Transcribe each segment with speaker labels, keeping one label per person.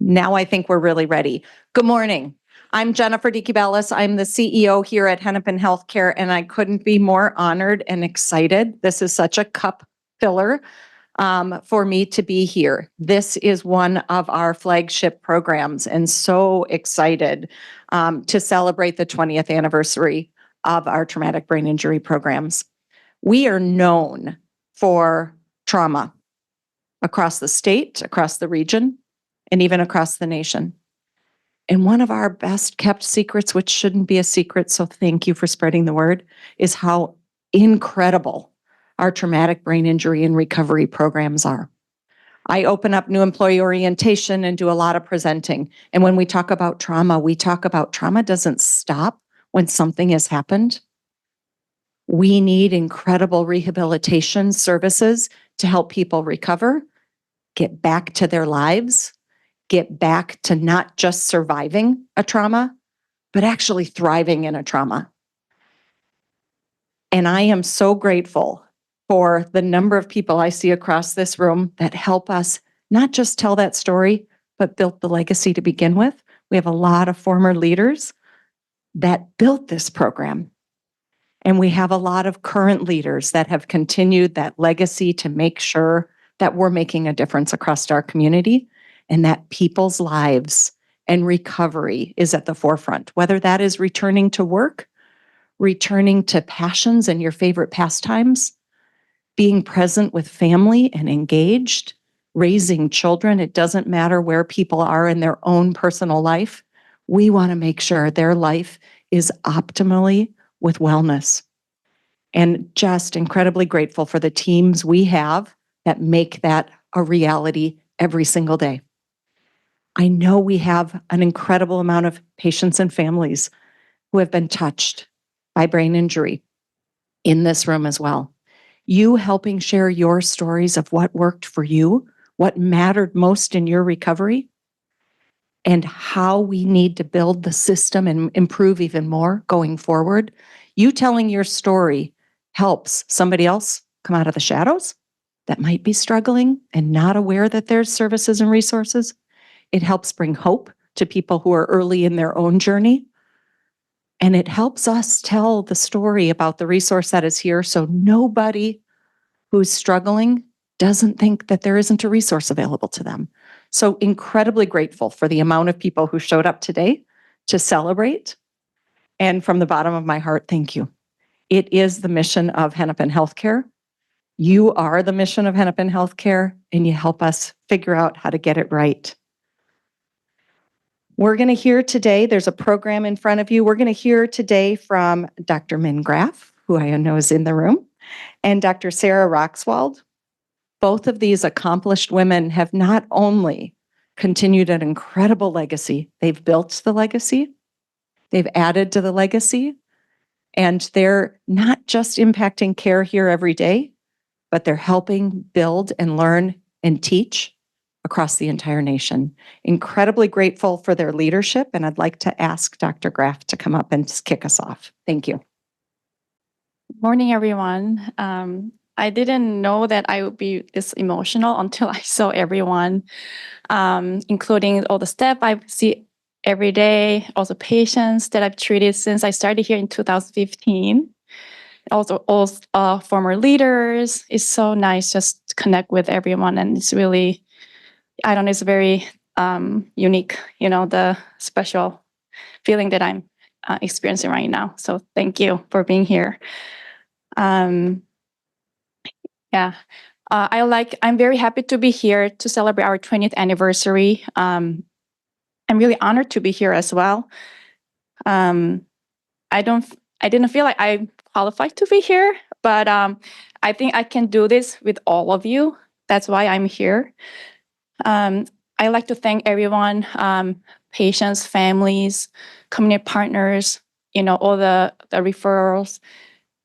Speaker 1: Now I think we're really ready. Good morning. I'm Jennifer DiCibellis. I'm the CEO here at Hennepin Healthcare, and I couldn't be more honored and excited. This is such a cup filler for me to be here. This is one of our flagship programs, and so excited to celebrate the 20th anniversary of our traumatic brain injury programs. We are known for trauma across the state, across the region, and even across the nation. And one of our best kept secrets, which shouldn't be a secret, so thank you for spreading the word, is how incredible our traumatic brain injury and recovery programs are. I open up new employee orientation and do a lot of presenting. And when we talk about trauma doesn't stop when something has happened. We need incredible rehabilitation services to help people recover, get back to their lives, get back to not just surviving a trauma, but actually thriving in a trauma. And I am so grateful for the number of people I see across this room that help us not just tell that story, but built the legacy to begin with. We have a lot of former leaders that built this program. And we have a lot of current leaders that have continued that legacy to make sure that we're making a difference across our community and that people's lives and recovery is at the forefront, whether that is returning to work, returning to passions and your favorite pastimes, being present with family and engaged, raising children. It doesn't matter where people are in their own personal life. We want to make sure their life is optimally with wellness. And just incredibly grateful for the teams we have that make that a reality every single day. I know we have an incredible amount of patients and families who have been touched by brain injury in this room as well. You helping share your stories of what worked for you, what mattered most in your recovery, and how we need to build the system and improve even more going forward. You telling your story helps somebody else come out of the shadows that might be struggling and not aware that there's services and resources. It helps bring hope to people who are early in their own journey. And it helps us tell the story about the resource that is here so nobody who's struggling doesn't think that there isn't a resource available to them. So incredibly grateful for the amount of people who showed up today to celebrate. And from the bottom of my heart, thank you. It is the mission of Hennepin Healthcare. You are the mission of Hennepin Healthcare, and you help us figure out how to get it right. We're going to hear today, there's a program in front of you. We're going to hear today from Dr. Min Graf, who I know is in the room, and Dr. Sarah Roxwald. Both of these accomplished women have not only continued an incredible legacy, they've built the legacy, they've added to the legacy, and they're not just impacting care here every day, but they're helping build and learn and teach across the entire nation. Incredibly grateful for their leadership, and I'd like to ask Dr. Graf to come up and just kick us off. Thank you.
Speaker 2: Good morning, everyone. I didn't know that I would be this emotional until I saw everyone, including all the staff I see every day, also patients that I've treated since I started here in 2015. Also, all former leaders. It's so nice just to connect with everyone, and it's really, I don't know, it's very unique, the special feeling that I'm experiencing right now. So thank you for being here. I'm very happy to be here to celebrate our 20th anniversary. I'm really honored to be here as well. I didn't feel like I qualified to be here, but I think I can do this with all of you. That's why I'm here. I'd like to thank everyone, patients, families, community partners, all the referrals,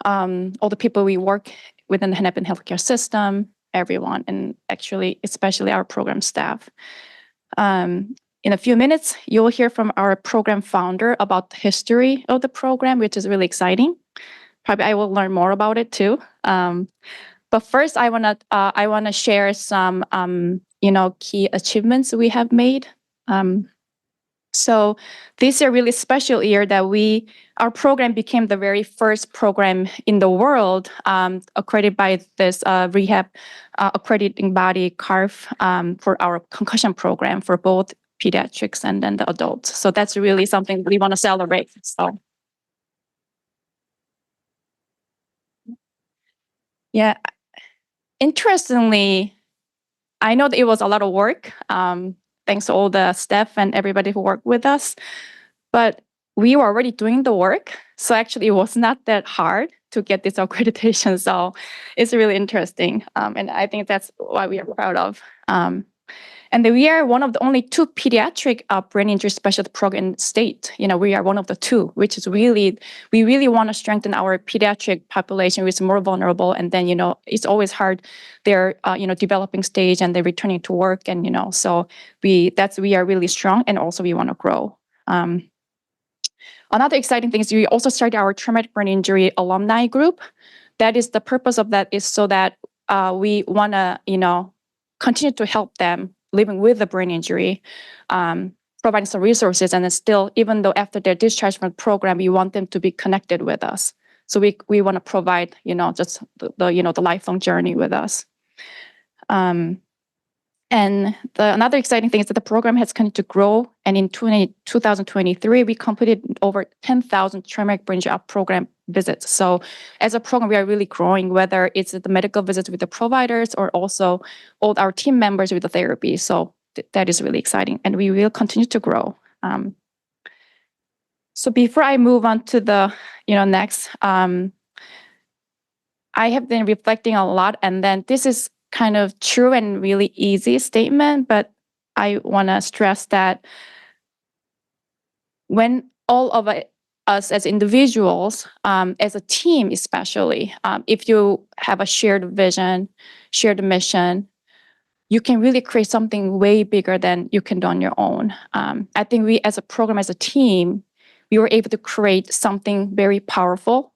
Speaker 2: all the people we work within the Hennepin Healthcare system, everyone, and actually, especially our program staff. In a few minutes, you'll hear from our program founder about the history of the program, which is really exciting. Probably I will learn more about it too. But first, I wanna share some key achievements we have made So this is a really special year that our program became the very first program in the world accredited by this rehab accrediting body, CARF, for our concussion program for both pediatrics and then the adults. So that's really something we want to celebrate. So yeah, interestingly, I know that it was a lot of work. Thanks to all the staff and everybody who worked with us. But we were already doing the work. So actually, it was not that hard to get this accreditation. So it's really interesting. And I think that's what we are proud of. And then we are one of the only 2 pediatric brain injury specialty program in the state. We are one of the 2, which is we really want to strengthen our pediatric population, which is more vulnerable. And then, it's always hard. They're, developing stage and they're returning to work. And, so we are really strong, and also we want to grow. Another exciting thing is we also started our traumatic brain injury alumni group. That is the purpose of that is so that we want to, continue to help them living with the brain injury, providing some resources, and then still, even though after their discharge from the program, we want them to be connected with us. So we want to provide, just the lifelong journey with us. And another exciting thing is that the program has continued to grow. And in 2023, we completed over 10,000 traumatic brain injury program visits. So as a program, we are really growing, whether it's the medical visits with the providers or also all our team members with the therapy. So that is really exciting. And we will continue to grow. So before I move on to the next, I have been reflecting a lot. And then this is kind of true and really easy statement, but I want to stress that when all of us as individuals, as a team especially, if you have a shared vision, shared mission, you can really create something way bigger than you can do on your own. I think we as a program, as a team, we were able to create something very powerful,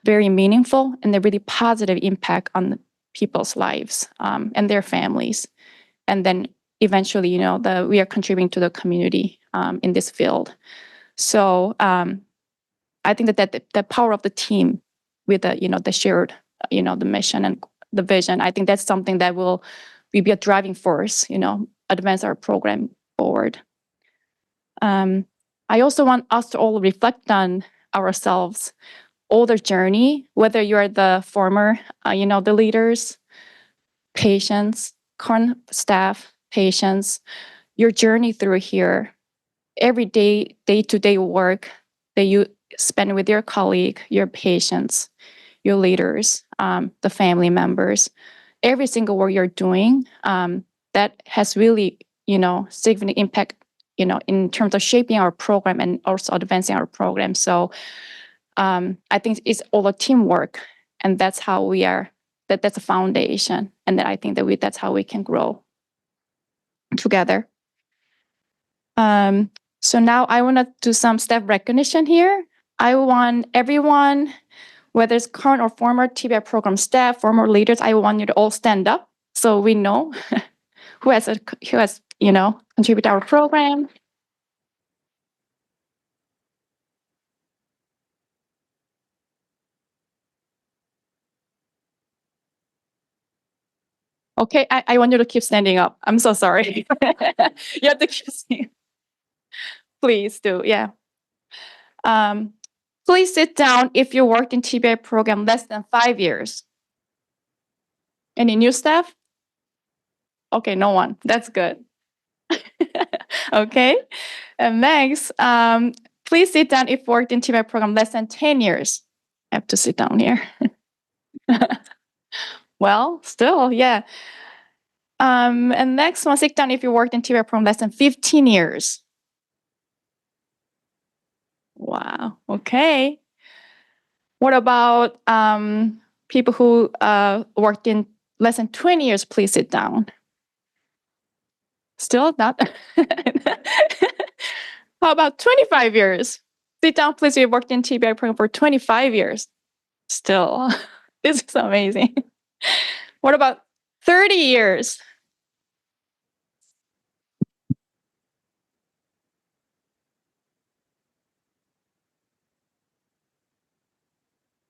Speaker 2: very meaningful, and a really positive impact on people's lives and their families. And then eventually, we are contributing to the community in this field. So I think that the power of the team with the shared, the mission and the vision, I think that's something that will be a driving force, advance our program forward. I also want us to all reflect on ourselves, all the journey, whether you are the former, the leaders, patients, current staff, patients, your journey through here, every day-to-day work that you spend with your colleague, your patients, your leaders, the family members, every single work you're doing, that has really, significant impact, in terms of shaping our program and also advancing our program. So I think it's all a teamwork, and that's how we are. That's a foundation, and I think that that's how we can grow together. So now I want to do some staff recognition here. I want everyone, whether it's current or former TBI program staff, former leaders, I want you to all stand up so we know who has contributed to our program. Okay, I want you to keep standing up. I'm so sorry. You have to keep standing. Please do, yeah. Please sit down if you worked in TBI program less than 5 years. Any new staff? Okay, no one. That's good. Okay. And next, please sit down if you worked in TBI program less than 10 years. I have to sit down here. Well, still, yeah. And next one, sit down if you worked in TBI program less than 15 years. Wow. Okay. What about people who worked in less than 20 years? Please sit down. Still not. How about 25 years? Sit down, please. You worked in TBI program for 25 years. Still, this is amazing. What about 30 years?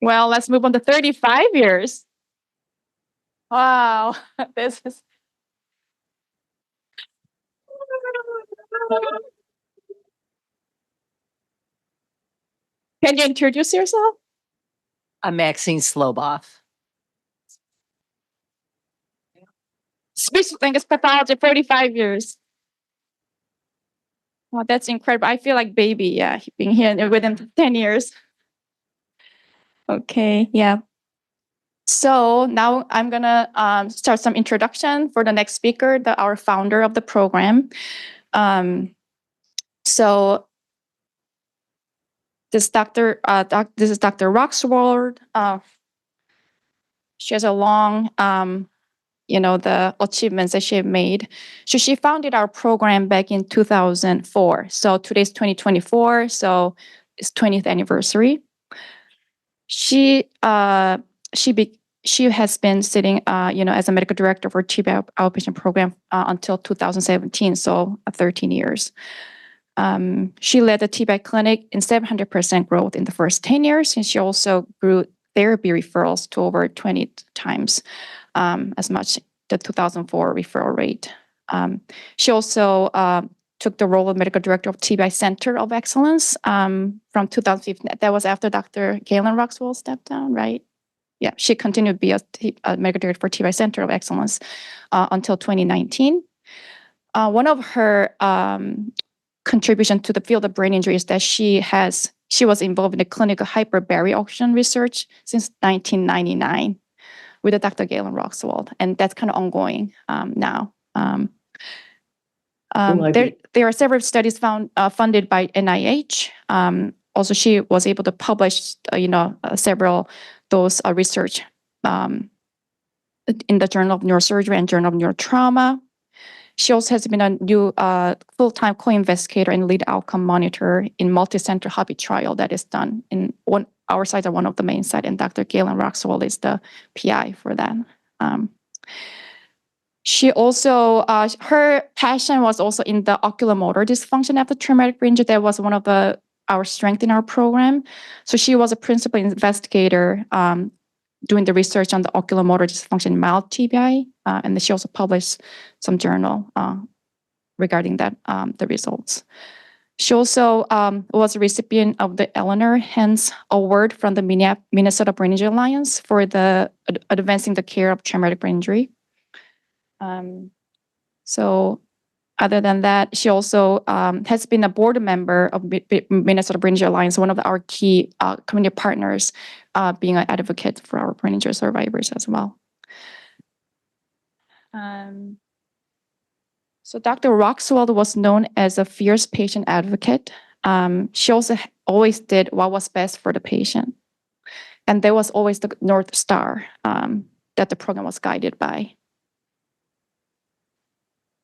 Speaker 2: Well, let's move on to 35 years. Wow, this is. Can you introduce yourself?
Speaker 3: I'm Maxine Sloboff.
Speaker 2: Speech language pathology, 45 years. Wow, that's incredible. I feel like baby, yeah, being here within 10 years. Okay, yeah. So now I'm gonna start some introduction for the next speaker, our founder of the program. So this this is Dr. Roxwald. She has a long, the achievements that she made. So she founded our program back in 2004. So today's 2024, so it's 20th anniversary. She has been sitting, as a medical director for TBI outpatient program until 2017, so 13 years. She led the TBI clinic in 700% growth in the first 10 years, and she also grew therapy referrals to over 20 times as much the 2004 referral rate. She also took the role of medical director of TBI Center of Excellence from 2015. That was after Dr. Galen Roxwell stepped down, right? Yeah, she continued to be a medical director for TBI Center of Excellence until 2019. One of her contribution to the field of brain injury is that she was involved in the clinical hyperbaric oxygen research since 1999 with Dr. Galen Roxwald, and that's kind of ongoing now. There are several studies funded by NIH. Also, she was able to publish, several those research in the Journal of Neurosurgery and Journal of Neurotrauma. She also has been a new full-time co-investigator and lead outcome monitor in multi-center hobby trial that is done in our sites are one of the main sites, and Dr. Galen Roxwell is the PI for that. She also, her passion was also in the oculomotor dysfunction after traumatic brain injury. That was one of our strength in our program. So she was a principal investigator doing the research on the oculomotor dysfunction in mild TBI, and she also published some journal regarding that, the results. She also was a recipient of the Eleanor Hens Award from the Minnesota Brain Injury Alliance for the advancing the care of traumatic brain injury. So other than that, she also has been a board member of Minnesota Brain Injury Alliance, one of our key community partners, being an advocate for our brain injury survivors as well. So Dr. Roxwald was known as a fierce patient advocate. She also always did what was best for the patient. And there was always the North Star that the program was guided by.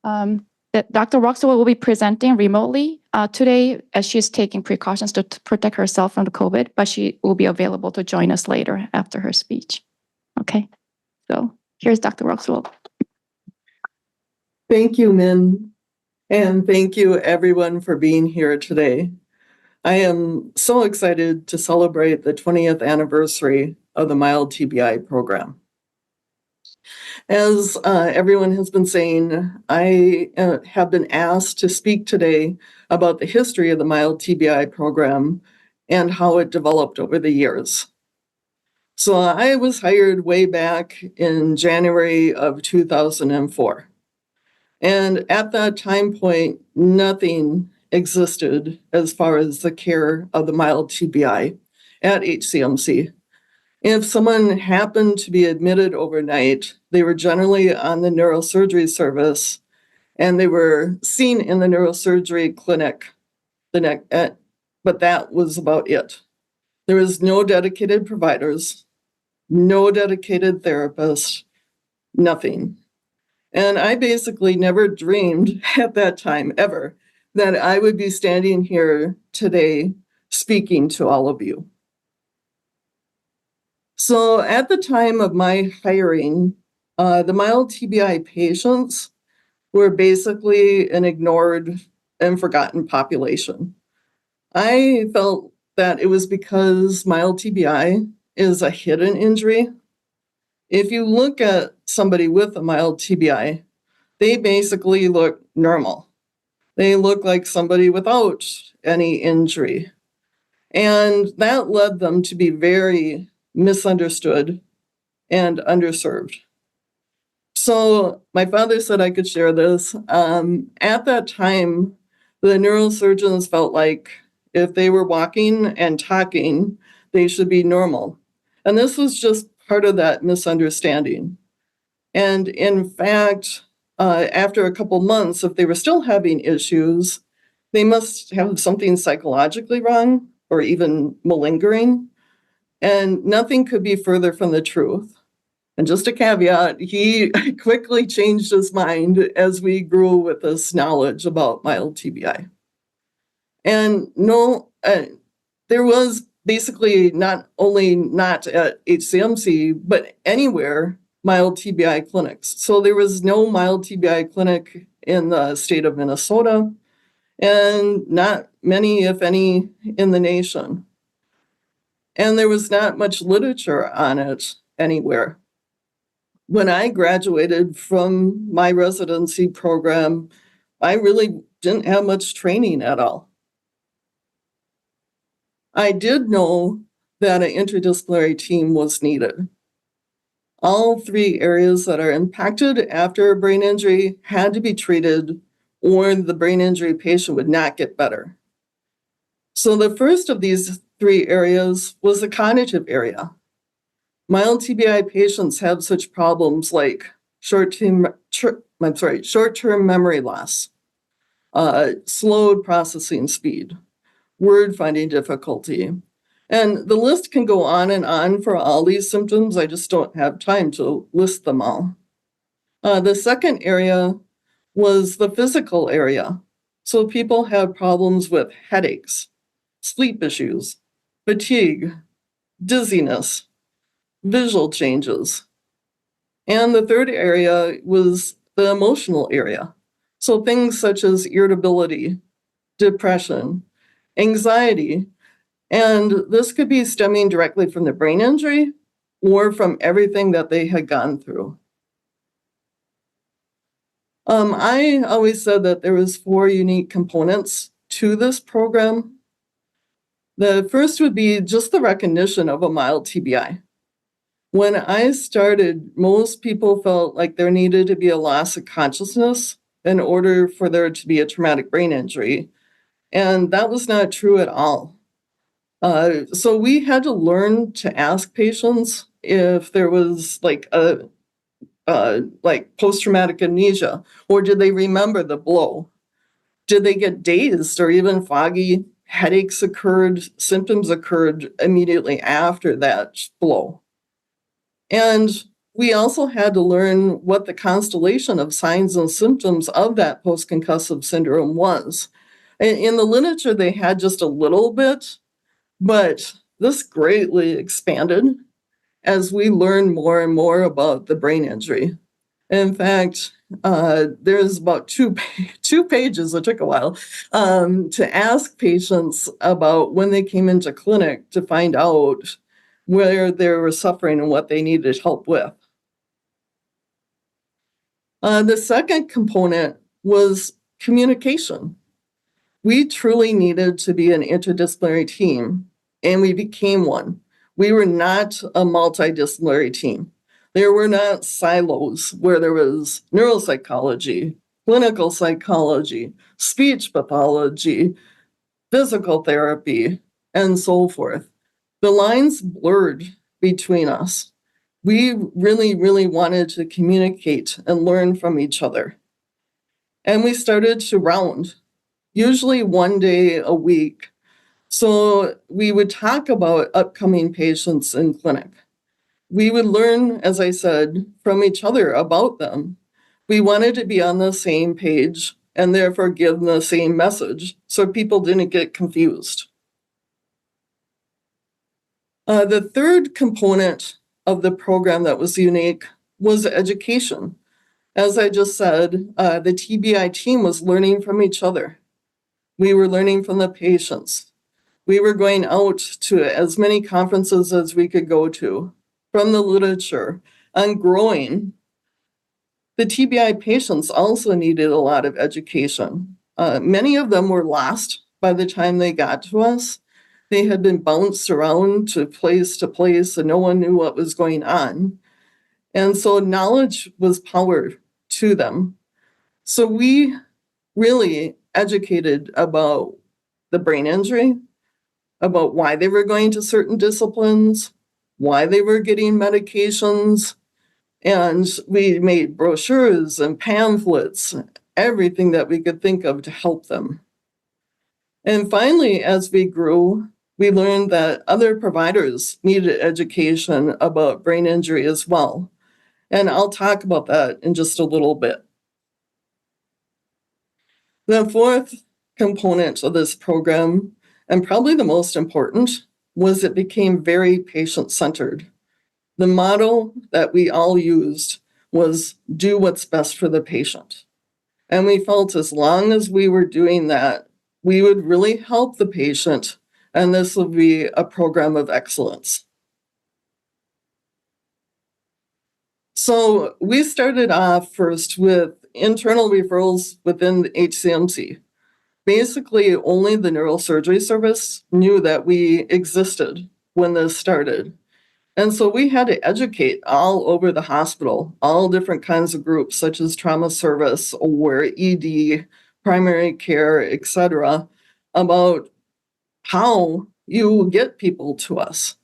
Speaker 2: Dr. Roxwald will be presenting remotely today as she's taking precautions to protect herself from the COVID, but she will be available to join us later after her speech. Okay, so here's Dr. Roxwald.
Speaker 4: Thank you, Min, and thank you everyone for being here today. I am so excited to celebrate the 20th anniversary of the Mild TBI program. As everyone has been saying, I have been asked to speak today about the history of the Mild TBI program and how it developed over the years. So I was hired way back in January of 2004. And at that time point, nothing existed as far as the care of the mild TBI at HCMC. If someone happened to be admitted overnight, they were generally on the neurosurgery service and they were seen in the neurosurgery clinic but that was about it. There was no dedicated providers, no dedicated therapists, nothing. And I basically never dreamed at that time ever that I would be standing here today speaking to all of you. So at the time of my hiring, the mild TBI patients were basically an ignored and forgotten population. I felt that it was because mild TBI is a hidden injury. If you look at somebody with a mild TBI, they basically look normal. They look like somebody without any injury. And that led them to be very misunderstood and underserved. So my father said I could share this. At that time, the neurosurgeons felt like if they were walking and talking, they should be normal. And this was just part of that misunderstanding. And in fact, after a couple months, if they were still having issues, they must have something psychologically wrong or even malingering. And nothing could be further from the truth. And just a caveat, he quickly changed his mind as we grew with this knowledge about mild TBI. And no, there was basically not only not at HCMC, but anywhere mild TBI clinics. So there was no mild TBI clinic in the state of Minnesota, and not many, if any, in the nation. And there was not much literature on it anywhere. When I graduated from my residency program, I really didn't have much training at all. I did know that an interdisciplinary team was needed. All three areas that are impacted after a brain injury had to be treated, or the brain injury patient would not get better. So the first of these three areas was the cognitive area. Mild TBI patients have such problems like short-term memory loss, slowed processing speed, word finding difficulty. And the list can go on and on for all these symptoms. I just don't have time to list them all. The second area was the physical area. So people have problems with headaches, sleep issues, fatigue, dizziness, visual changes. And the third area was the emotional area. So things such as irritability, depression, anxiety, and this could be stemming directly from the brain injury or from everything that they had gone through. I always said that there was 4 unique components to this program. The first would be just the recognition of a mild TBI. When I started, most people felt like there needed to be a loss of consciousness in order for there to be a traumatic brain injury. And that was not true at all. So we had to learn to ask patients if there was like post-traumatic amnesia, or did they remember the blow? Did they get dazed or even foggy? Headaches occurred, symptoms occurred immediately after that blow. And we also had to learn what the constellation of signs and symptoms of that post-concussive syndrome was. In the literature, they had just a little bit, but this greatly expanded as we learned more and more about the brain injury. In fact, there's about two pages, it took a while, to ask patients about when they came into clinic to find out where they were suffering and what they needed help with. The second component was communication. We truly needed to be an interdisciplinary team, and we became one. We were not a multidisciplinary team. There were not silos where there was neuropsychology, clinical psychology, speech pathology, physical therapy, and so forth. The lines blurred between us. We really, really wanted to communicate and learn from each other. And we started to round, usually one day a week. So we would talk about upcoming patients in clinic. We would learn, as I said, from each other about them. We wanted to be on the same page and therefore give the same message so people didn't get confused. The third component of the program that was unique was education. As I just said, the TBI team was learning from each other. We were learning from the patients. We were going out to as many conferences as we could go to from the literature on growing. The TBI patients also needed a lot of education. Many of them were lost by the time they got to us. They had been bounced around to place, and no one knew what was going on. And so knowledge was power to them. So we really educated about the brain injury, about why they were going to certain disciplines, why they were getting medications, and we made brochures and pamphlets, everything that we could think of to help them. And finally, as we grew, we learned that other providers needed education about brain injury as well. And I'll talk about that in just a little bit. The fourth component of this program, and probably the most important, was it became very patient-centered. The motto that we all used was do what's best for the patient. And we felt as long as we were doing that, we would really help the patient, and this would be a program of excellence. So we started off first with internal referrals within the HCMC. Basically, only the neurosurgery service knew that we existed when this started. And so we had to educate all over the hospital, all different kinds of groups, such as trauma service or ED, primary care, etc., about how you get people to us,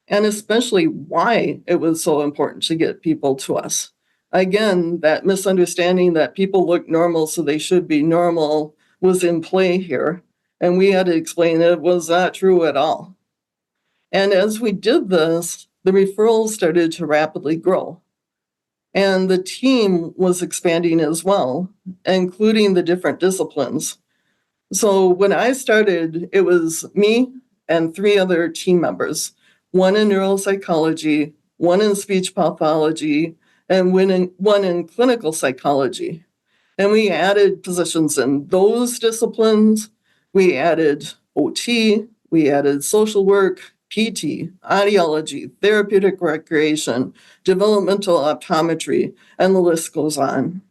Speaker 4: and especially why it was so important to get people to us. Again, that misunderstanding that people look normal, so they should be normal, was in play here. And we had to explain that it was not true at all. And as we did this, the referrals started to rapidly grow. And the team was expanding as well, including the different disciplines. So when I started, it was me and 3 other team members, one in neuropsychology, one in speech pathology, and one in clinical psychology. And we added positions in those disciplines. We added OT, we added social work, PT, audiology, therapeutic recreation, developmental optometry, and the list goes on.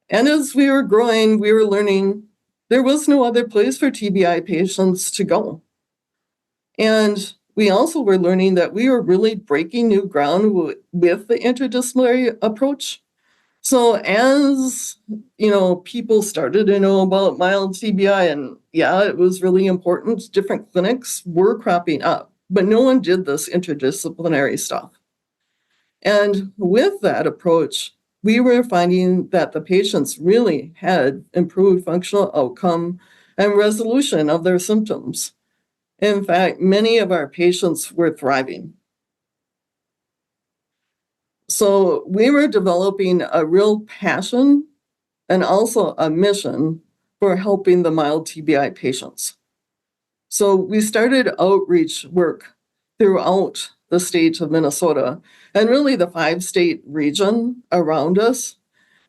Speaker 4: And as we were growing, we were learning there was no other place for TBI patients to go. And we also were learning that we were really breaking new ground with the interdisciplinary approach. So as, people started to know about mild TBI, and yeah, it was really important, different clinics were cropping up, but no one did this interdisciplinary stuff. And with that approach, we were finding that the patients really had improved functional outcome and resolution of their symptoms. In fact, many of our patients were thriving. So we were developing a real passion and also a mission for helping the mild TBI patients. So we started outreach work throughout the state of Minnesota and really the 5-state region around us.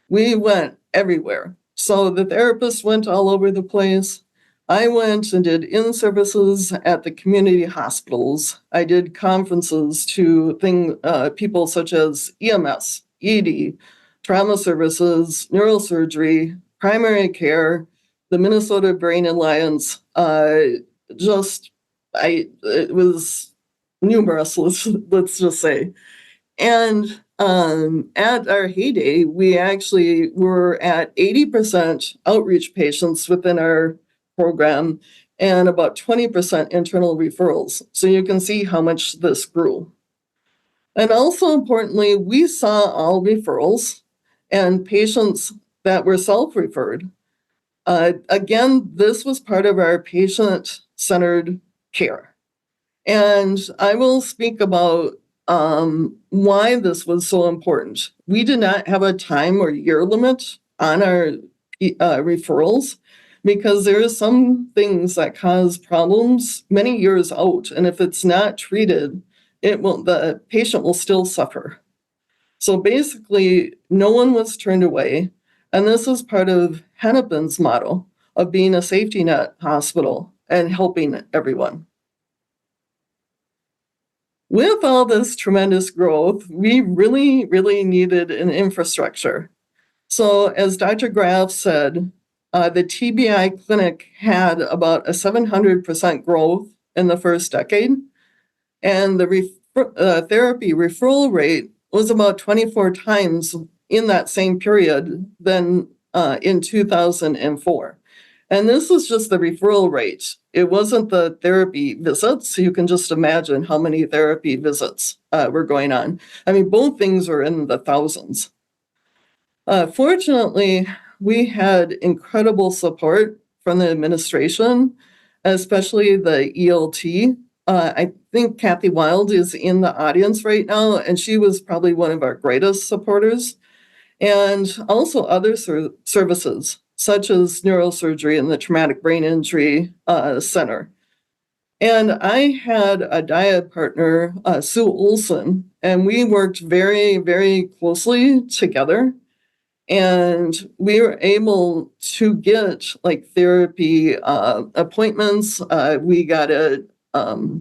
Speaker 4: We went everywhere. So the therapists went all over the place. I went and did in-services at the community hospitals. I did conferences to people such as EMS, ED, trauma services, neurosurgery, primary care, the Minnesota Brain Alliance. It was numerous, let's just say. And at our heyday, we actually were at 80% outreach patients within our program and about 20% internal referrals. So you can see how much this grew. And also importantly, we saw all referrals and patients that were self-referred. Again, this was part of our patient-centered care. And I will speak about why this was so important. We did not have a time or year limit on our referrals because there are some things that cause problems many years out. And if it's not treated, the patient will still suffer. So basically, no one was turned away. And this is part of Hennepin's motto. of being a safety net hospital and helping everyone. With all this tremendous growth, we really, really needed an infrastructure. So as Dr. Graff said, the TBI clinic had about a 700% growth in the first decade, and the therapy referral rate was about 24 times in that same period than in 2004. And this was just the referral rate. It wasn't the therapy visits. You can just imagine how many therapy visits were going on. I mean, both things are in the thousands. Fortunately, we had incredible support from the administration, especially the ELT. I think Kathy Wild is in the audience right now, and she was probably one of our greatest supporters. And also other services, such as neurosurgery and the Traumatic Brain Injury Center. And I had a dyad partner, Sue Olson, and we worked very, very closely together. And we were able to get like therapy appointments. We got a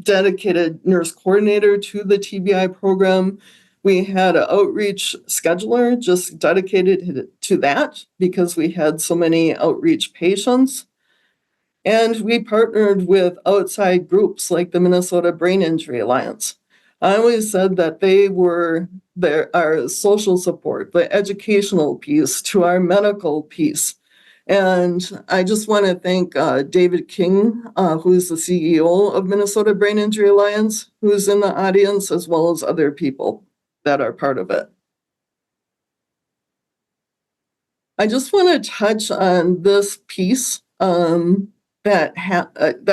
Speaker 4: dedicated nurse coordinator to the TBI program. We had an outreach scheduler just dedicated to that because we had so many outreach patients. And we partnered with outside groups like the Minnesota Brain Injury Alliance. I always said that they were our social support, the educational piece to our medical piece. And I just want to thank David King, who's the CEO of Minnesota Brain Injury Alliance, who's in the audience, as well as other people that are part of it. I just want to touch on this piece that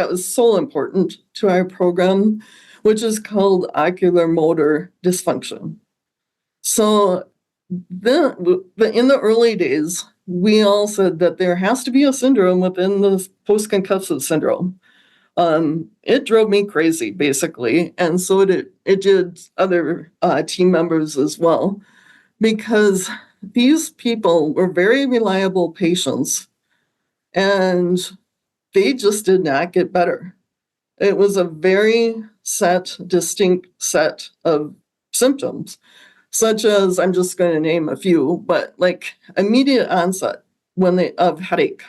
Speaker 4: was so important to our program, which is called ocular motor dysfunction. So in the early days, we all said that there has to be a syndrome within the post-concussive syndrome. It drove me crazy, basically, and so it did other team members as well, because these people were very reliable patients, and they just did not get better. It was a very distinct set of symptoms, such as, I'm just going to name a few, but like immediate onset of headache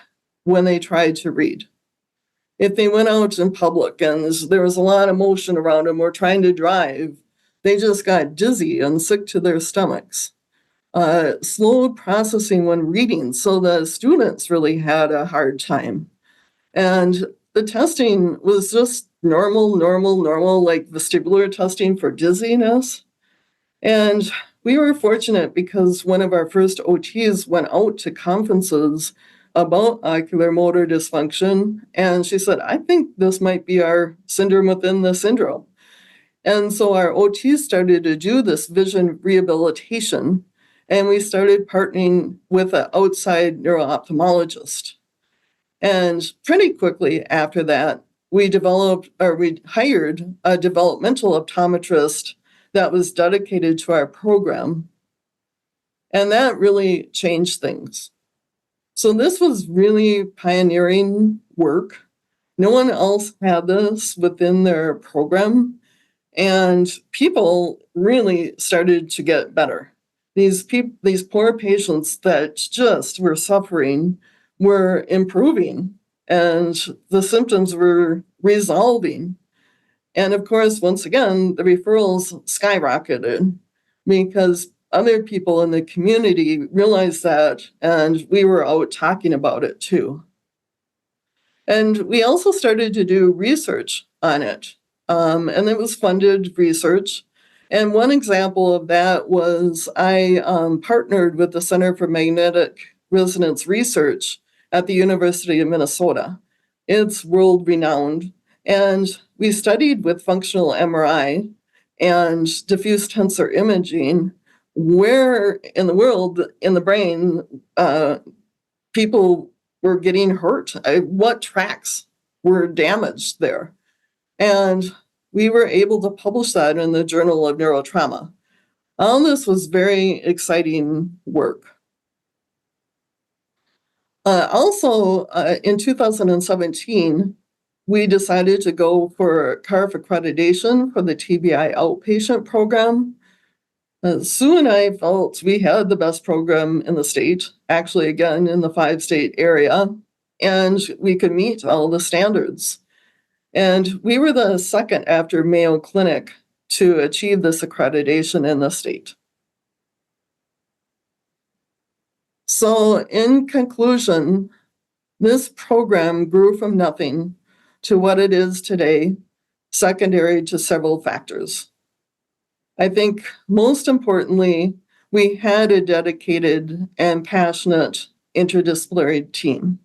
Speaker 4: when they tried to read. If they went out in public and there was a lot of motion around them or trying to drive, they just got dizzy and sick to their stomachs. Slow processing when reading, so the students really had a hard time. And the testing was just normal, like vestibular testing for dizziness. And we were fortunate because one of our first OTs went out to conferences about ocular motor dysfunction. And she said, I think this might be our syndrome within the syndrome. And so our OTs started to do this vision rehabilitation. And we started partnering with an outside neuro-ophthalmologist. And pretty quickly after that, we hired a developmental optometrist that was dedicated to our program. And that really changed things. So this was really pioneering work. No one else had this within their program. And people really started to get better. These poor patients that just were suffering were improving, and the symptoms were resolving. And of course, once again, the referrals skyrocketed because other people in the community realized that, and we were out talking about it too. And we also started to do research on it, and it was funded research. And one example of that was I partnered with the Center for Magnetic Resonance Research at the University of Minnesota. It's world-renowned. And we studied with functional MRI and diffuse tensor imaging where in the world, in the brain, people were getting hurt, what tracks were damaged there. And we were able to publish that in the Journal of Neurotrauma. All this was very exciting work. In 2017, we decided to go for CARF accreditation for the TBI outpatient program. Sue and I felt we had the best program in the state, actually, again, in the 5-state area, and we could meet all the standards. And we were the second after Mayo Clinic to achieve this accreditation in the state. So, in conclusion, this program grew from nothing to what it is today, secondary to several factors. I think most importantly, we had a dedicated and passionate interdisciplinary team.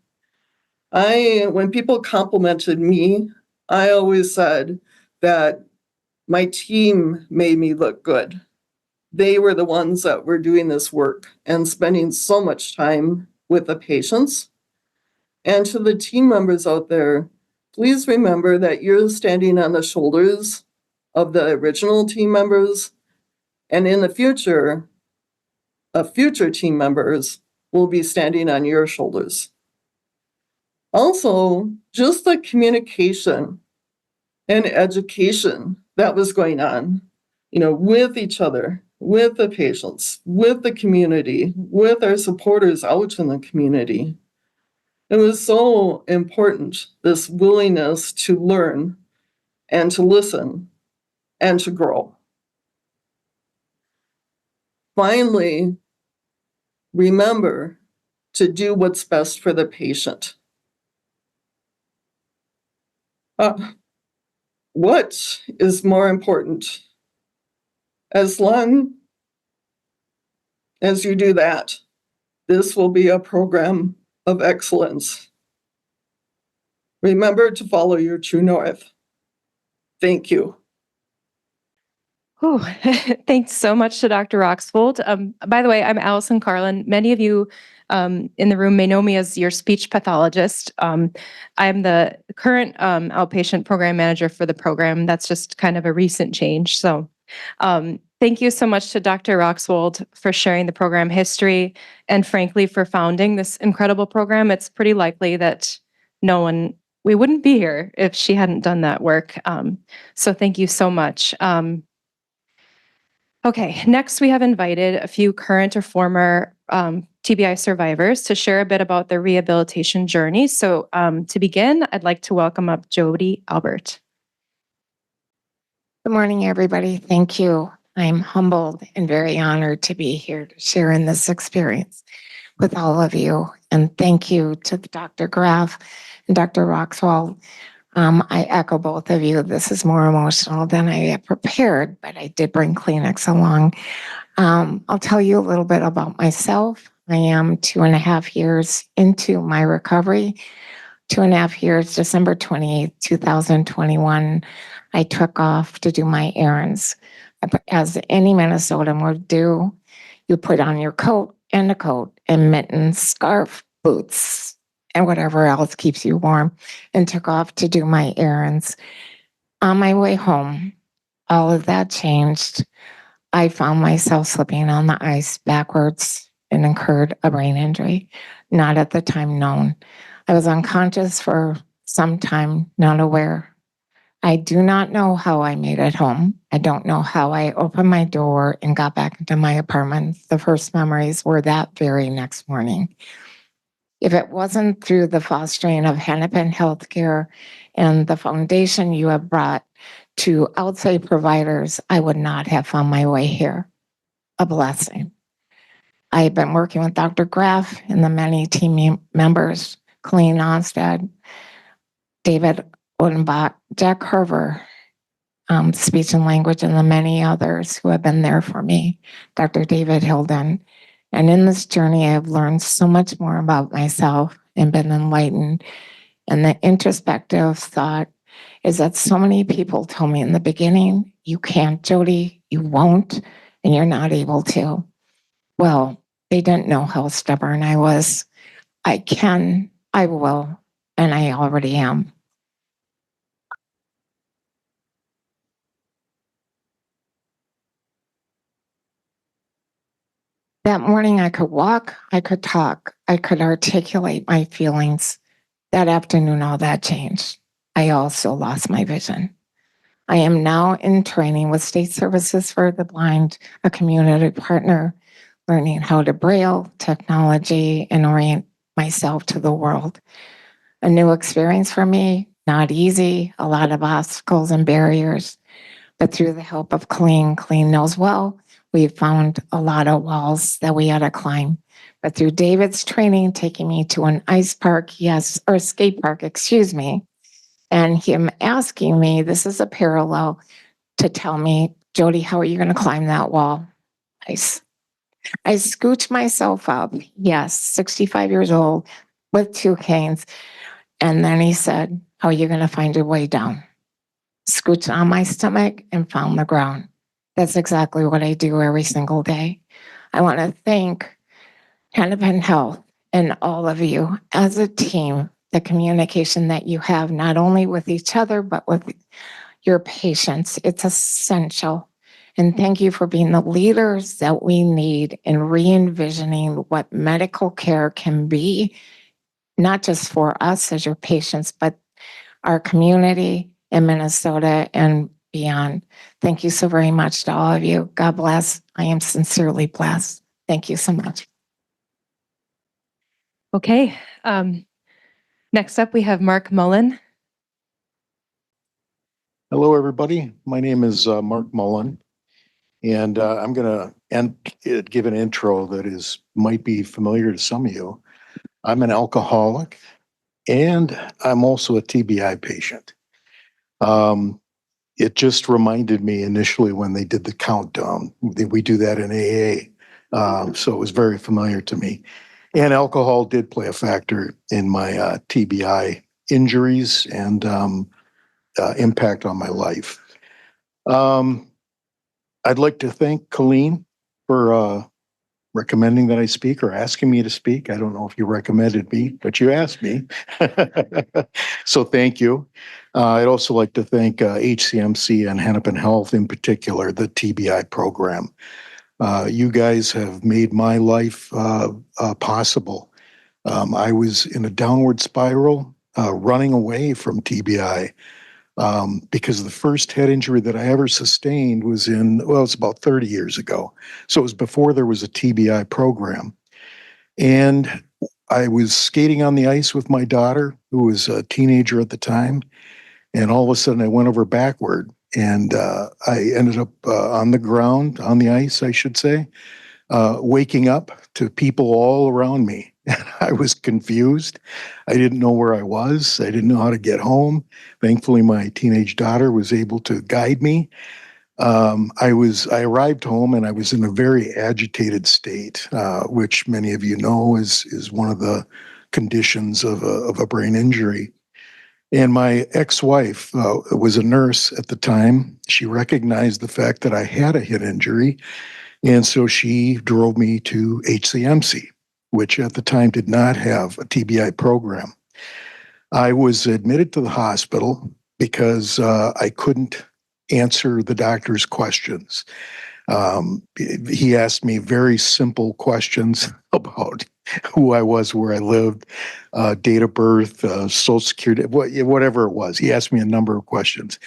Speaker 4: When people complimented me, I always said that my team made me look good. They were the ones that were doing this work and spending so much time with the patients. And to the team members out there, please remember that you're standing on the shoulders of the original team members. And in the future team members will be standing on your shoulders. Also, just the communication and education that was going on, with each other, with the patients, with the community, with our supporters out in the community. It was so important, this willingness to learn and to listen and to grow. Finally, remember to do what's best for the patient. What is more important? As long as you do that, this will be a program of excellence. Remember to follow your true north. Thank you.
Speaker 5: Oh, thanks so much to Dr. Roxvold. By the way, I'm Allison Carlin. Many of you in the room may know me as your speech pathologist. I'm the current outpatient program manager for the program. That's just kind of a recent change. So thank you so much to Dr. Roxvold for sharing the program history and frankly for founding this incredible program. It's pretty likely that we wouldn't be here if she hadn't done that work. So thank you so much. Okay, next we have invited a few current or former TBI survivors to share a bit about their rehabilitation journey. So to begin, I'd like to welcome up Jody Albert.
Speaker 6: Good morning, everybody. Thank you. I'm humbled and very honored to be here to share in this experience with all of you. And thank you to Dr. Graf and Dr. Roxvold. I echo both of you. This is more emotional than I had prepared, but I did bring Kleenex along. I'll tell you a little bit about myself. I am 2.5 years into my recovery. 2.5 years, December 28th, 2021, I took off to do my errands. As any Minnesotan would do, you put on your coat and mittens, scarf, boots, and whatever else keeps you warm, and took off to do my errands. On my way home, all of that changed. I found myself slipping on the ice backwards and incurred a brain injury, not at the time known. I was unconscious for some time, not aware. I do not know how I made it home. I don't know how I opened my door and got back into my apartment. The first memories were that very next morning. If it wasn't through the fostering of Hennepin Healthcare and the foundation you have brought to outside providers, I would not have found my way here. A blessing. I have been working with Dr. Graf and the many team members, Colleen Onstad, David Odenbach, Jack Carver, speech and language, and the many others who have been there for me, Dr. David Hilden. And in this journey, I've learned so much more about myself and been enlightened. And the introspective thought is that so many people told me in the beginning, you can't, Jody, you won't, and you're not able to. Well, they didn't know how stubborn I was. I can, I will, and I already am. That morning, I could walk, I could talk, I could articulate my feelings. That afternoon, all that changed. I also lost my vision. I am now in training with State Services for the Blind, a community partner, learning how to braille, technology, and orient myself to the world. A new experience for me, not easy, a lot of obstacles and barriers, but through the help of Clean knows well, we found a lot of walls that we had to climb. But through David's training, taking me to an ice park, yes, or skate park, excuse me, and him asking me, this is a parallel, to tell me, Jody, how are you going to climb that wall? I scooched myself up, yes, 65 years old with 2 canes. And then he said, how are you going to find your way down? Scooched on my stomach and found the ground. That's exactly what I do every single day. I want to thank Hennepin Health and all of you as a team, the communication that you have, not only with each other, but with your patients. It's essential. And thank you for being the leaders that we need in re-envisioning what medical care can be, not just for us as your patients, but our community in Minnesota and beyond. Thank you so very much to all of you. God bless. I am sincerely blessed. Thank you so much.
Speaker 5: Okay. Next up, we have Mark Mullen.
Speaker 7: Hello, everybody. My name is Mark Mullen, and I'm going to give an intro that might be familiar to some of you. I'm an alcoholic, and I'm also a TBI patient. It just reminded me initially when they did the countdown. We do that in AA, so it was very familiar to me. And alcohol did play a factor in my TBI injuries and impact on my life. I'd like to thank Colleen for recommending that I speak or asking me to speak. I don't know if you recommended me, but you asked me. So thank you. I'd also like to thank HCMC and Hennepin Health in particular, the TBI program. You guys have made my life possible. I was in a downward spiral, running away from TBI. Because the first head injury that I ever sustained was it's about 30 years ago. So it was before there was a TBI program. And I was skating on the ice with my daughter, who was a teenager at the time. And all of a sudden I went over backward and I ended up on the ground, on the ice, I should say, waking up to people all around me. I was confused. I didn't know where I was. I didn't know how to get home. Thankfully, my teenage daughter was able to guide me. I arrived home and I was in a very agitated state, which many of you know is one of the conditions of a brain injury. And my ex-wife was a nurse at the time. She recognized the fact that I had a head injury, and so she drove me to HCMC, which at the time did not have a TBI program. I was admitted to the hospital because I couldn't answer the doctor's questions. He asked me very simple questions about who I was, where I lived, date of birth, social security, whatever it was. He asked me a number of questions.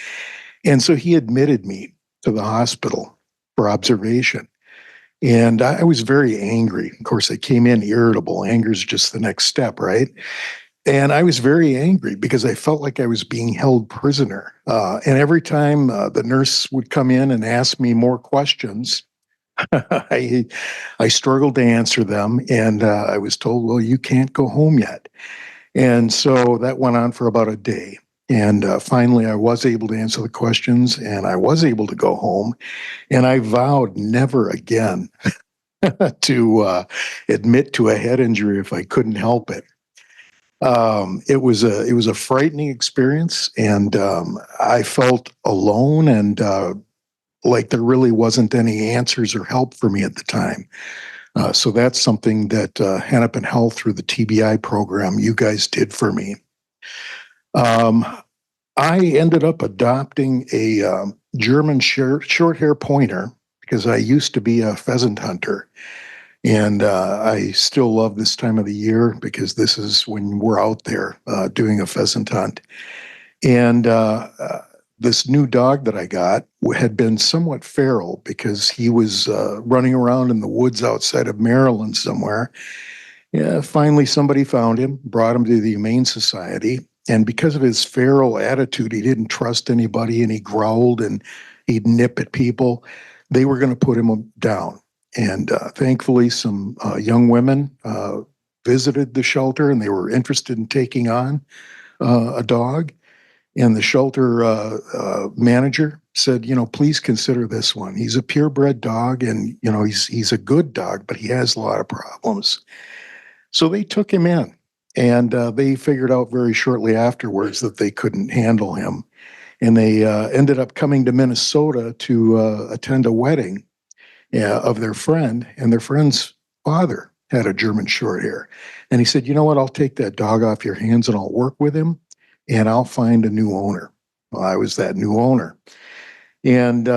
Speaker 7: And so he admitted me to the hospital for observation. And I was very angry. Of course, I came in irritable. Anger is just the next step, right? And I was very angry because I felt like I was being held prisoner. And every time the nurse would come in and ask me more questions, I struggled to answer them. And I was told, well, you can't go home yet. And so that went on for about a day. And finally, I was able to answer the questions and I was able to go home. And I vowed never again to admit to a head injury if I couldn't help it. It was a frightening experience, and I felt alone and like there really wasn't any answers or help for me at the time. So that's something that Hennepin Health through the TBI program you guys did for me. I ended up adopting a German short hair pointer because I used to be a pheasant hunter. And I still love this time of the year because this is when we're out there doing a pheasant hunt. And this new dog that I got had been somewhat feral because he was running around in the woods outside of Maryland somewhere. Yeah, finally, somebody found him, brought him to the Humane Society. And because of his feral attitude, he didn't trust anybody and he growled and he'd nip at people. They were going to put him down. And thankfully, some young women visited the shelter and they were interested in taking on a dog. And the shelter manager said, please consider this one. He's a purebred dog and, he's a good dog, but he has a lot of problems. So they took him in, and they figured out very shortly afterwards that they couldn't handle him. And they ended up coming to Minnesota to attend a wedding of their friend, and their friend's father had a German short hair. And he said, you know what, I'll take that dog off your hands and I'll work with him and I'll find a new owner. Well, I was that new owner. And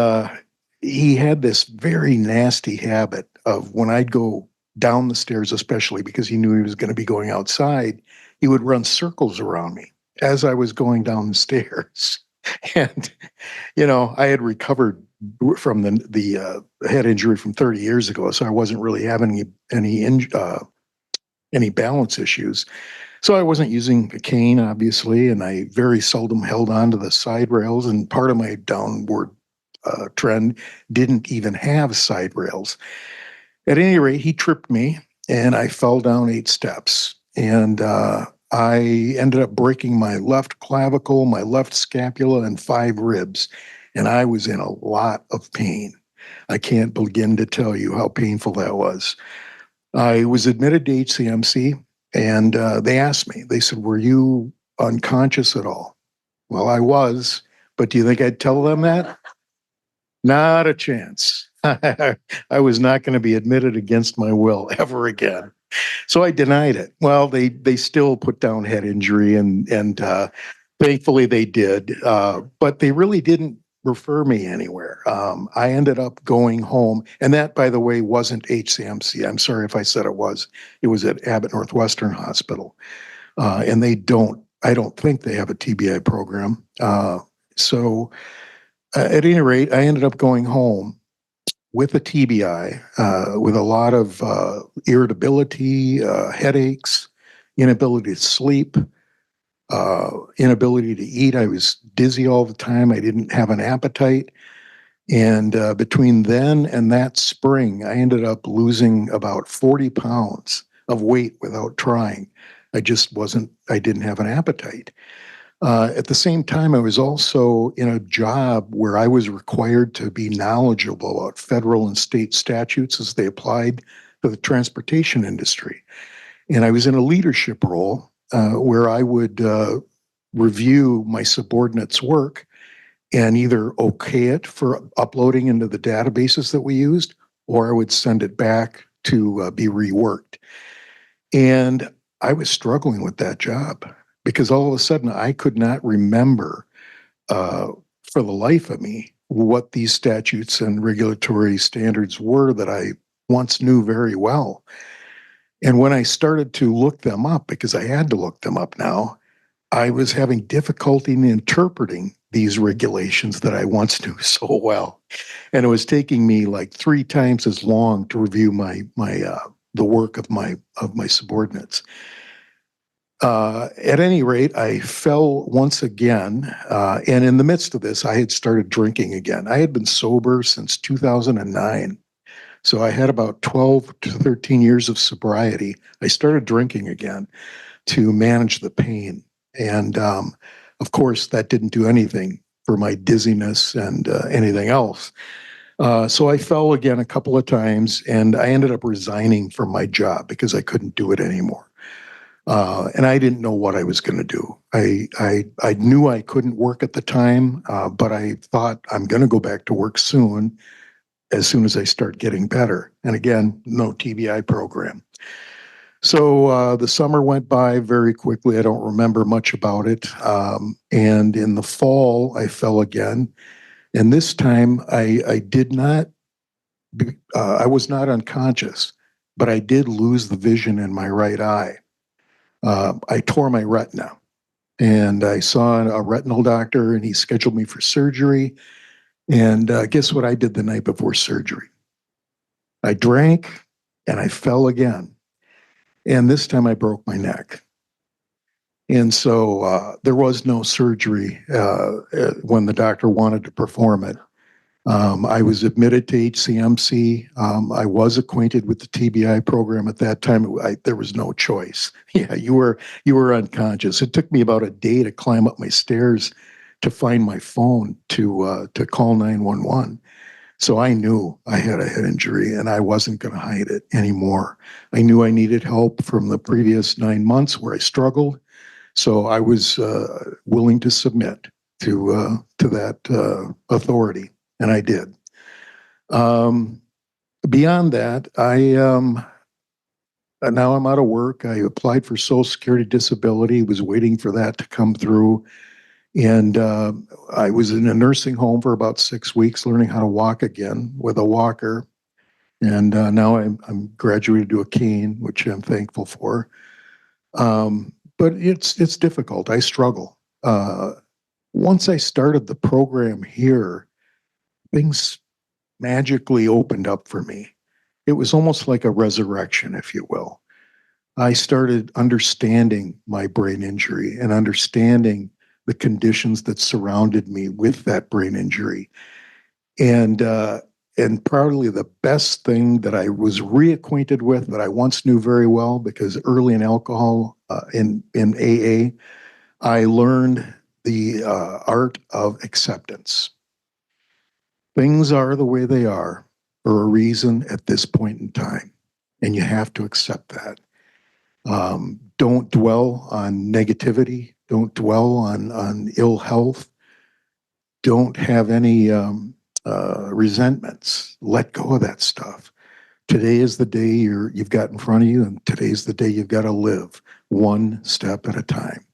Speaker 7: he had this very nasty habit of when I'd go down the stairs, especially because he knew he was going to be going outside, he would run circles around me as I was going down the stairs. And, I had recovered from the head injury from 30 years ago, so I wasn't really having any balance issues. So I wasn't using a cane, obviously, and I very seldom held on to the side rails, and part of my downward trend didn't even have side rails. At any rate, he tripped me and I fell down 8 steps. And I ended up breaking my left clavicle, my left scapula, and 5 ribs. And I was in a lot of pain. I can't begin to tell you how painful that was. I was admitted to HCMC and they asked me, they said, were you unconscious at all? Well, I was, but do you think I'd tell them that? Not a chance. I was not going to be admitted against my will ever again. So I denied it. Well, they still put down head injury and thankfully they did. But they really didn't refer me anywhere. I ended up going home, and that, by the way, wasn't HCMC. I'm sorry if I said it was. It was at Abbott Northwestern Hospital. And I don't think they have a TBI program. So at any rate, I ended up going home with a TBI, with a lot of irritability, headaches, inability to sleep, inability to eat. I was dizzy all the time. I didn't have an appetite. And between then and that spring, I ended up losing about 40 pounds of weight without trying. I didn't have an appetite. At the same time, I was also in a job where I was required to be knowledgeable about federal and state statutes as they applied to the transportation industry. And I was in a leadership role where I would review my subordinates' work and either okay it for uploading into the databases that we used, or I would send it back to be reworked. And I was struggling with that job, because all of a sudden I could not remember for the life of me what these statutes and regulatory standards were that I once knew very well. And when I started to look them up, because I had to look them up now, I was having difficulty in interpreting these regulations that I once knew so well. And it was taking me like 3 times as long to review the work of my subordinates. At any rate, I fell once again, and in the midst of this, I had started drinking again. I had been sober since 2009, so I had about 12 to 13 years of sobriety. I started drinking again to manage the pain, and of course, that didn't do anything for my dizziness and anything else. So I fell again a couple of times, and I ended up resigning from my job because I couldn't do it anymore. And I didn't know what I was going to do. I knew I couldn't work at the time, but I thought I'm going to go back to work as soon as I start getting better. And again, no TBI program. So the summer went by very quickly. I don't remember much about it. And in the fall, I fell again. And this time I was not unconscious, but I did lose the vision in my right eye. I tore my retina, and I saw a retinal doctor, and he scheduled me for surgery. And guess what I did the night before surgery? I drank and I fell again. And this time I broke my neck. And so there was no surgery when the doctor wanted to perform it. I was admitted to HCMC. I was acquainted with the TBI program at that time. There was no choice. Yeah, you were unconscious. It took me about a day to climb up my stairs to find my phone to call 911. So I knew I had a head injury and I wasn't going to hide it anymore. I knew I needed help from the previous 9 months where I struggled. So I was willing to submit to that authority, and I did. Beyond that, now I'm out of work. I applied for Social Security disability, was waiting for that to come through. And I was in a nursing home for about 6 weeks, learning how to walk again with a walker. And now I'm graduated to a cane, which I'm thankful for. But it's difficult. I struggle. Once I started the program here, things magically opened up for me. It was almost like a resurrection, if you will. I started understanding my brain injury and understanding the conditions that surrounded me with that brain injury. And probably the best thing that I was reacquainted with that I once knew very well, because early in alcohol, in AA, I learned the art of acceptance. Things are the way they are for a reason at this point in time, and you have to accept that. Don't dwell on negativity. Don't dwell on ill health. Don't have any resentments. Let go of that stuff. Today is the day you've got in front of you, and today's the day you've got to live one step at a time.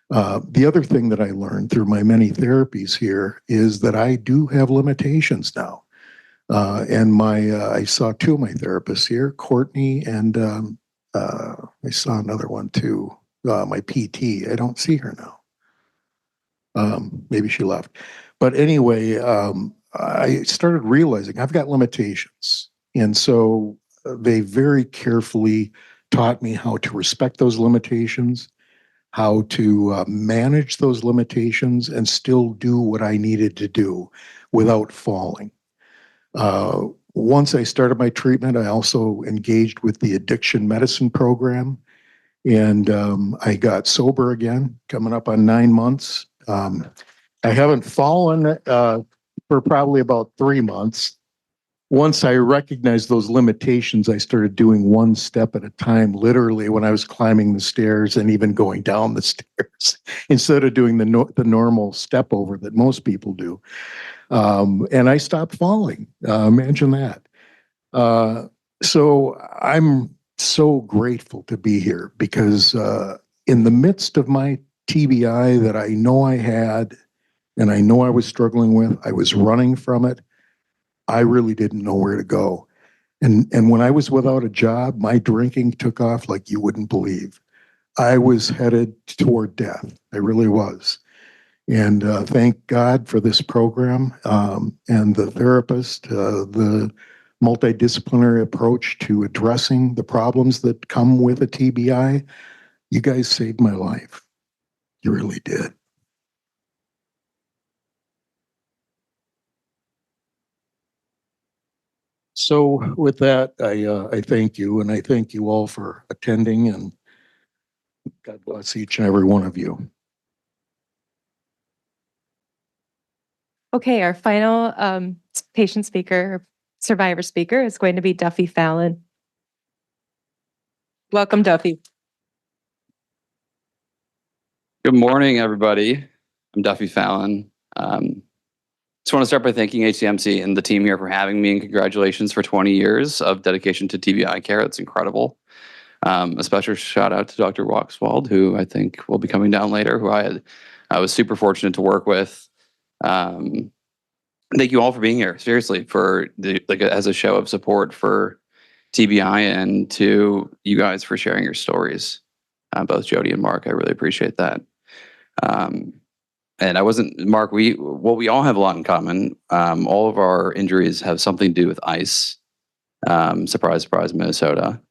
Speaker 7: The other thing that I learned through my many therapies here is that I do have limitations now. And I saw two of my therapists here, Courtney, and I saw another one too, my PT. I don't see her now. Maybe she left. But anyway, I started realizing I've got limitations. And so they very carefully taught me how to respect those limitations, how to manage those limitations and still do what I needed to do without falling. Once I started my treatment, I also engaged with the addiction medicine program, and I got sober again, coming up on 9 months. I haven't fallen for probably about 3 months. Once I recognized those limitations, I started doing one step at a time, literally when I was climbing the stairs and even going down the stairs, instead of doing the normal step over that most people do. And I stopped falling. Imagine that. So I'm so grateful to be here because in the midst of my TBI that I know I had and I know I was struggling with, I was running from it. I really didn't know where to go. And when I was without a job, my drinking took off like you wouldn't believe. I was headed toward death. I really was. And thank God for this program and the therapist, the multidisciplinary approach to addressing the problems that come with a TBI. You guys saved my life. You really did. So with that, I thank you, and I thank you all for attending, and God bless each and every one of you.
Speaker 5: Okay, our final patient speaker, survivor speaker is going to be Duffy Fallon. Welcome, Duffy.
Speaker 8: Good morning, everybody. I'm Duffy Fallon. Just want to start by thanking HCMC and the team here for having me, and congratulations for 20 years of dedication to TBI care. That's incredible. A special shout out to Dr. Waxwald, who I think will be coming down later, who I was super fortunate to work with. Thank you all for being here, seriously, for as a show of support for TBI and to you guys for sharing your stories. Both Jody and Mark, I really appreciate that. And I wasn't, Mark, we all have a lot in common. All of our injuries have something to do with ice. Surprise, surprise, Minnesota.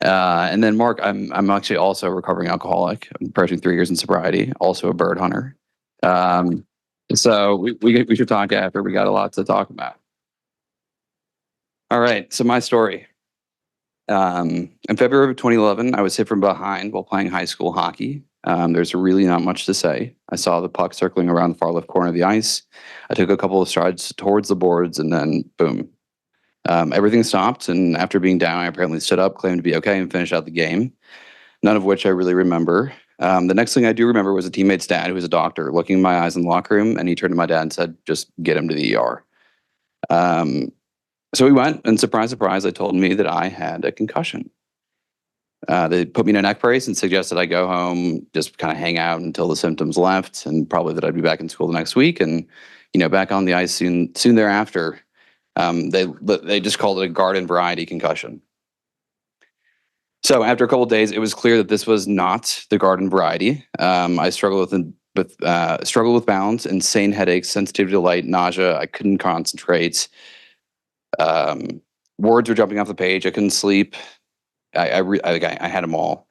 Speaker 8: And then Mark, I'm actually also a recovering alcoholic. I'm approaching 3 years in sobriety, also a bird hunter. So we should talk after. We got a lot to talk about. All right, so my story. In February of 2011, I was hit from behind while playing high school hockey. There's really not much to say. I saw the puck circling around the far left corner of the ice. I took a couple of strides towards the boards and then boom. Everything stopped, and after being down, I apparently stood up, claimed to be okay, and finished out the game, none of which I really remember. The next thing I do remember was a teammate's dad, who was a doctor, looking in my eyes in the locker room, and he turned to my dad and said, just get him to the ER. So we went, and surprise, surprise, they told me that I had a concussion. They put me in a neck brace and suggested I go home, just kind of hang out until the symptoms left, and probably that I'd be back in school the next week, and back on the ice soon thereafter. They just called it a garden variety concussion. So after a couple of days, it was clear that this was not the garden variety. I struggled with balance, insane headaches, sensitivity to light, nausea. I couldn't concentrate. Words were jumping off the page. I couldn't sleep. I had them all.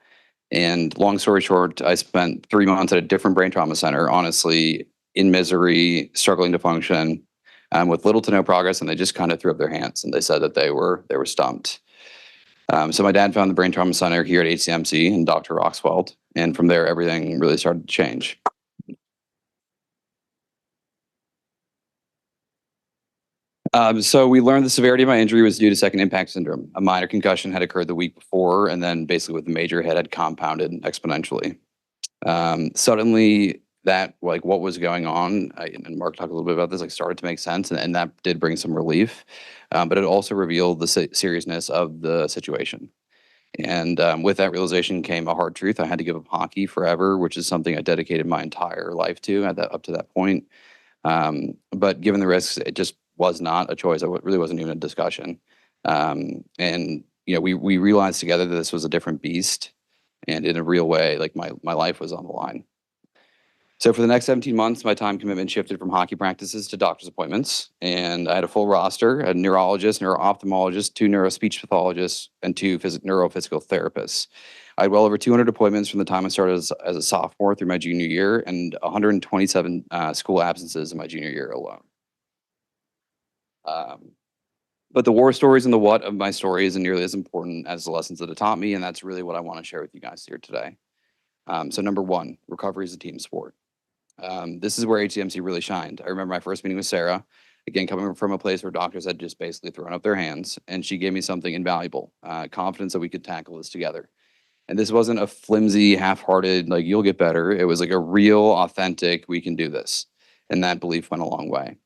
Speaker 8: And long story short, I spent 3 months at a different brain trauma center, honestly, in misery, struggling to function, with little to no progress. And they just kind of threw up their hands and they said that they were stumped. So my dad found the brain trauma center here at HCMC and Dr. Roxwald. And from there, everything really started to change. So we learned the severity of my injury was due to second impact syndrome. A minor concussion had occurred the week before, and then basically with the major hit had compounded exponentially. Suddenly, that what was going on, and Mark talked a little bit about this, started to make sense, and that did bring some relief. But it also revealed the seriousness of the situation. And with that realization came a hard truth. I had to give up hockey forever, which is something I dedicated my entire life to up to that point. But given the risks, it just was not a choice. It really wasn't even a discussion. And we realized together that this was a different beast, and in a real way, my life was on the line. So for the next 17 months, my time commitment shifted from hockey practices to doctor's appointments, and I had a full roster: a neurologist, neuro-ophthalmologist, 2 neuro-speech pathologists, and 2 neurophysical therapists. I had well over 200 appointments from the time I started as a sophomore through my junior year, and 127 school absences in my junior year alone. But the war stories and the what of my story isn't nearly as important as the lessons that it taught me, and that's really what I want to share with you guys here today. So number 1, recovery is a team sport. This is where HCMC really shined. I remember my first meeting with Sarah, again, coming from a place where doctors had just basically thrown up their hands, and she gave me something invaluable, confidence that we could tackle this together. And this wasn't a flimsy, half-hearted, you'll get better. It was a real, authentic, we can do this. And that belief went a long way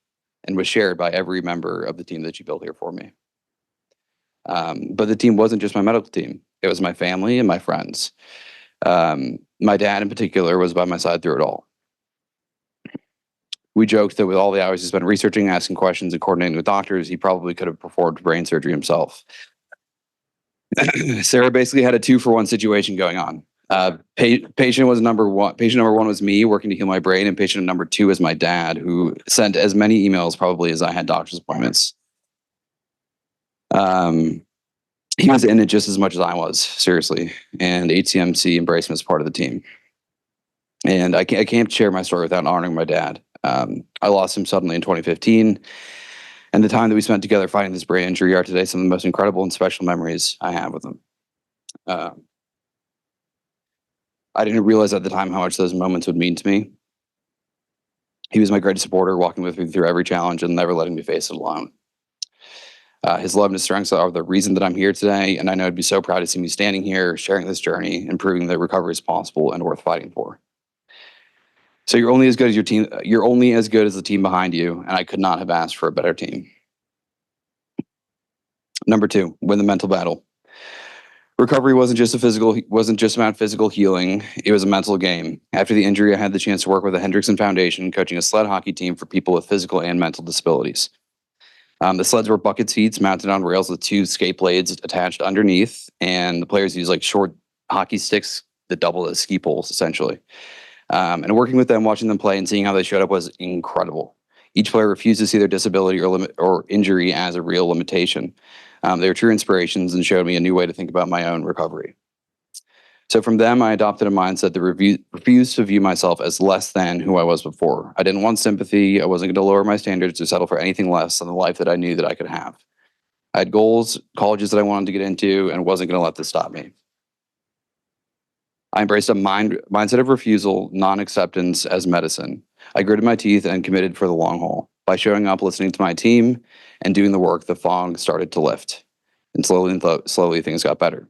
Speaker 8: and was shared by every member of the team that you built here for me. But the team wasn't just my medical team. It was my family and my friends. My dad in particular was by my side through it all. We joked that with all the hours he spent researching, asking questions, and coordinating with doctors, he probably could have performed brain surgery himself. Sarah basically had a 2-for-1 situation going on. Patient number one was me working to heal my brain, and patient number 2 is my dad, who sent as many emails probably as I had doctor's appointments. He was in it just as much as I was, seriously, and HCMC embraced him as part of the team. And I can't share my story without honoring my dad. I lost him suddenly in 2015. And the time that we spent together fighting this brain injury are today some of the most incredible and special memories I have with him. I didn't realize at the time how much those moments would mean to me. He was my greatest supporter, walking with me through every challenge and never letting me face it alone. His love and his strengths are the reason that I'm here today, and I know he'd be so proud to see me standing here, sharing this journey, and proving that recovery is possible and worth fighting for. So you're only as good as your team. You're only as good as the team behind you, and I could not have asked for a better team. Number 2, win the mental battle. Recovery wasn't just about physical healing. It was a mental game. After the injury, I had the chance to work with the Hendrickson Foundation, coaching a sled hockey team for people with physical and mental disabilities. The sleds were bucket seats mounted on rails with 2 skate blades attached underneath, and the players used like short hockey sticks that doubled as ski poles, essentially. And working with them, watching them play, and seeing how they showed up was incredible. Each player refused to see their disability or injury as a real limitation. They were true inspirations and showed me a new way to think about my own recovery. So from them, I adopted a mindset that refused to view myself as less than who I was before. I didn't want sympathy. I wasn't going to lower my standards or settle for anything less than the life that I knew that I could have. I had goals, colleges that I wanted to get into, and wasn't going to let this stop me. I embraced a mindset of refusal, non-acceptance as medicine. I gritted my teeth and committed for the long haul. By showing up, listening to my team, and doing the work, the fog started to lift. And slowly things got better.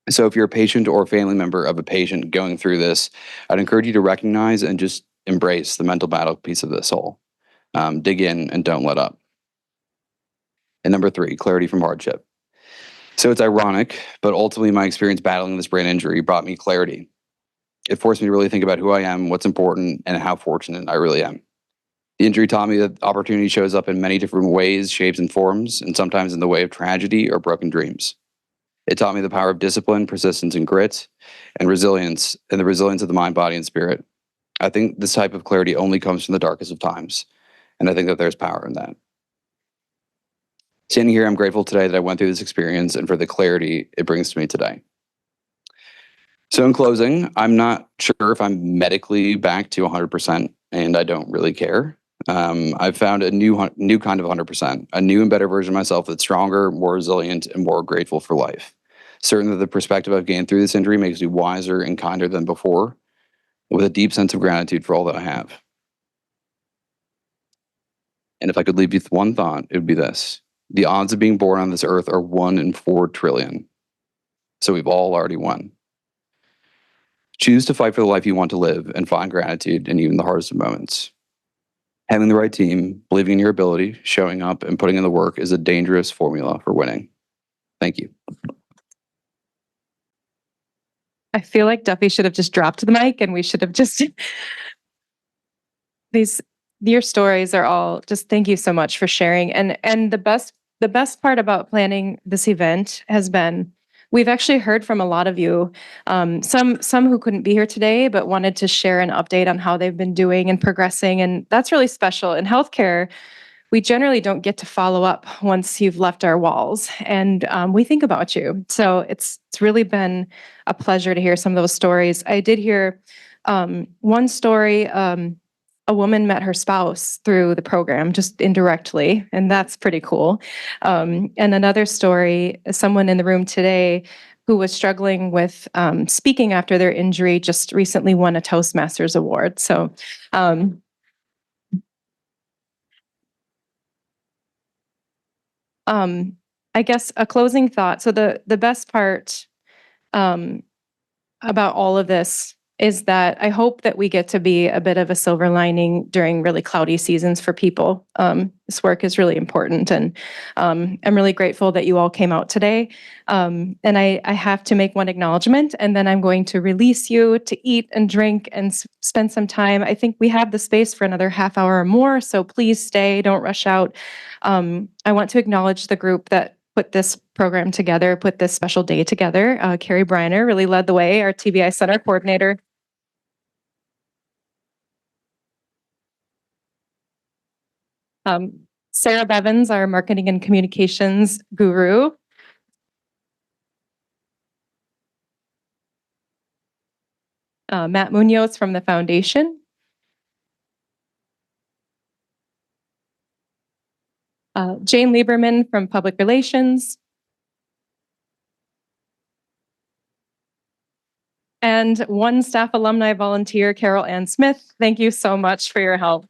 Speaker 8: So if you're a patient or a family member of a patient going through this, I'd encourage you to recognize and just embrace the mental battle piece of this whole. Dig in and don't let up. And number 3, clarity from hardship. So it's ironic, but ultimately my experience battling this brain injury brought me clarity. It forced me to really think about who I am, what's important, and how fortunate I really am. The injury taught me that opportunity shows up in many different ways, shapes, and forms, and sometimes in the way of tragedy or broken dreams. It taught me the power of discipline, persistence, and grit, and resilience, and the resilience of the mind, body, and spirit. I think this type of clarity only comes from the darkest of times, and I think that there's power in that. Standing here, I'm grateful today that I went through this experience and for the clarity it brings to me today. So in closing, I'm not sure if I'm medically back to 100%, and I don't really care. I've found a new kind of 100%, a new and better version of myself that's stronger, more resilient, and more grateful for life. Certain that the perspective I've gained through this injury makes me wiser and kinder than before, with a deep sense of gratitude for all that I have. And if I could leave you with one thought, it would be this. The odds of being born on this earth are 1 in 4 trillion. So we've all already won. Choose to fight for the life you want to live and find gratitude in even the hardest of moments. Having the right team, believing in your ability, showing up, and putting in the work is a dangerous formula for winning. Thank you.
Speaker 5: I feel like Duffy should have just dropped the mic and we should have just your stories are all just thank you so much for sharing. And the best part about planning this event has been we've actually heard from a lot of you, some who couldn't be here today, but wanted to share an update on how they've been doing and progressing. And that's really special. In healthcare, we generally don't get to follow up once you've left our walls. And we think about you. So it's really been a pleasure to hear some of those stories. I did hear one story, a woman met her spouse through the program, just indirectly, and that's pretty cool. And another story, someone in the room today who was struggling with speaking after their injury just recently won a Toastmasters award. So I guess a closing thought. So the best part about all of this is that I hope that we get to be a bit of a silver lining during really cloudy seasons for people. This work is really important, and I'm really grateful that you all came out today. And I have to make one acknowledgement, and then I'm going to release you to eat and drink and spend some time. I think we have the space for another half hour or more, so please stay, don't rush out. I want to acknowledge the group that put this program together, put this special day together. Carrie Briner really led the way, our TBI Center coordinator. Sarah Bevins, our marketing and communications guru. Matt Munoz from the foundation. Jane Lieberman from public relations. And one staff alumni volunteer, Carol Ann Smith. Thank you so much for your help.